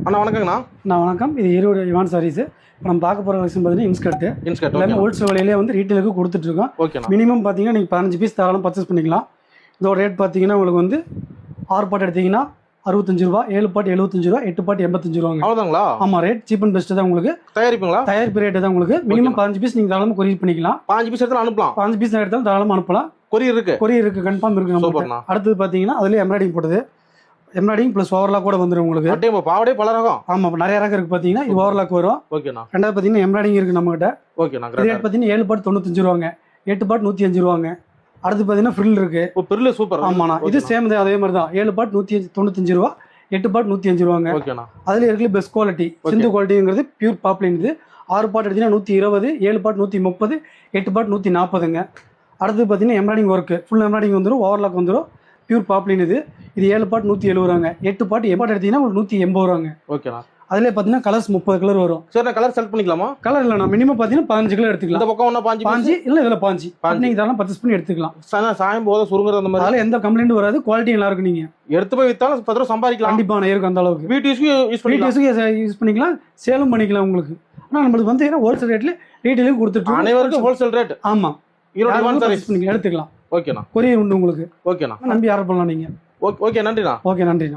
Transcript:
அண்ணா வணக்கங்கண்ணா. வணக்கம். இது ஈரோடு இவான் சாரீஸ். நம்ம பார்க்க போகிற விஷயம் பார்த்தீங்கன்னா இன்ஸ்கர்ட் எல்லாமே ஹோல்சேல் விலையிலே வந்து ரீட்டெயிலுக்கு கொடுத்துட்ருக்கோம். மினிமம் பார்த்தீங்கன்னா நீங்கள் 15 பீஸ் தாராளம் பர்ச்சேஸ் பண்ணிக்கலாம். இதோட ரேட் பார்த்தீங்கன்னா உங்களுக்கு வந்து 6 பாட்டு எடுத்தீங்கன்னா 65 ரூபா, 7 பாட்டு 75 ரூபா, 8 பாட்டு 85 ரூபாங்க. அவ்வளோதாங்களா? ஆமாம், ரேட் சீப் அண்ட் பெஸ்ட் தான் உங்களுக்கு. தயாரிப்பு ரேட்டு தான் உங்களுக்கு. மினிமம் 15 பீஸ் நீங்கள் தாராளமாக கொரியர் பண்ணிக்கலாம். 15 பீஸ் எடுத்தாலும் அனுப்பலாம். 15 பீஸ் எடுத்தாலும் தாராளமாக அனுப்பலாம். கொரியர் இருக்கு கன்ஃபார்ம் இருக்கு நம்ம. அடுத்தது பார்த்தீங்கன்னா அதுலேயே எம்ப்ராய்டிங் போடுது. எம்ப்ராய்டிங் ப்ளஸ் ஓவர்லாக் கூட வந்துடும் உங்களுக்கு. பாவடே பல ரகம். ஆமாம், நிறைய ரகம் இருக்கு. பார்த்தீங்கன்னா இது ஓவர்லாக் வரும். ஓகேண்ணா. ரெண்டாவது பார்த்தீங்கன்னா எம்ப்ராய்டிங் இருக்கு நம்மகிட்ட. ஓகேண்ணா. ரேட் பார்த்தீங்கன்னா 7 பாட்டு 95 ரூபாங்க, 8 பாட்டு 105 ரூபாங்க. அடுத்து பார்த்தீங்கன்னா ஃப்ரில் இருக்கு. Frill super. ஆமாண்ணா, இது சேம் தான், அதே மாதிரி தான். 7 பாட்டு 195 ரூபா, 8 பாட்டு 105 ரூபாங்க. ஓகேண்ணா. அதுல இருக்கிற பெஸ்ட் குவாலிட்டி சிந்து குவாலிட்டிங்கிறது பியூர் பாப்லைன். இது 6 பாட்டு எடுத்தீங்கன்னா 120, 7 பாட்டு 130, 8 பாட்டு 140ங்க. அடுத்து பார்த்தீங்கன்னா எம்ப்ராய்டிங் ஒர்க்கு ஃபுல் எம்ப்ராய்டிங் வந்துடும், ஓவர்லாக் வந்துடும், பியூர் பாப்லைன். இது 7 பாட்டு 170 ரூபாங்க, 8 பாட்டு எடுத்தீங்கன்னா உங்களுக்கு 180 ரூபாங்க. ஓகேண்ணா. அதுல பார்த்தீங்கன்னா கலர்ஸ் 30 கலர் வரும். சரி, நான் கலர் செலக்ட் பண்ணிக்கலாமா? கலர் இல்லைண்ணா, மினிமம் பார்த்தீங்கன்னா 15 கலர் எடுத்துக்கலாம். இந்த பக்கம் ஒன்றா 5 இல்லை இதில் 5 நீங்கள் தாராளம் பர்ச்சேஸ் பண்ணி எடுத்துக்கலாம். சாயம் போதும் சுருங்குற அந்த மாதிரி. அதில் எந்த கம்ப்ளைண்ட் வராது. குவாலிட்டி நல்லா இருக்கும். நீங்கள் எடுத்து போய் வித்தாலும் 10 ரூபா சம்பாதிக்கலாம். கண்டிப்பாக இருக்கும் அந்த அளவுக்கு. வீட்டு யூஸ் பண்ணிக்கலாம், சேலும் பண்ணிக்கலாம் உங்களுக்கு. ஆனால் நம்மளுக்கு வந்து ஹோல்சேல் ரேட்ல ரீட்டெயிலும் கொடுத்துட்டு அனைவருக்கும் ஹோல்சேல் ரேட். ஆமாம், எடுத்துக்கலாம். ஓகேண்ணா. கொரியர் உண்டு உங்களுக்கு. ஓகேண்ணா. நம்பி ஆர்டர் பண்ணலாம் நீங்கள். ஓகே, நன்றிண்ணா. ஓகே, நன்றிண்ணா.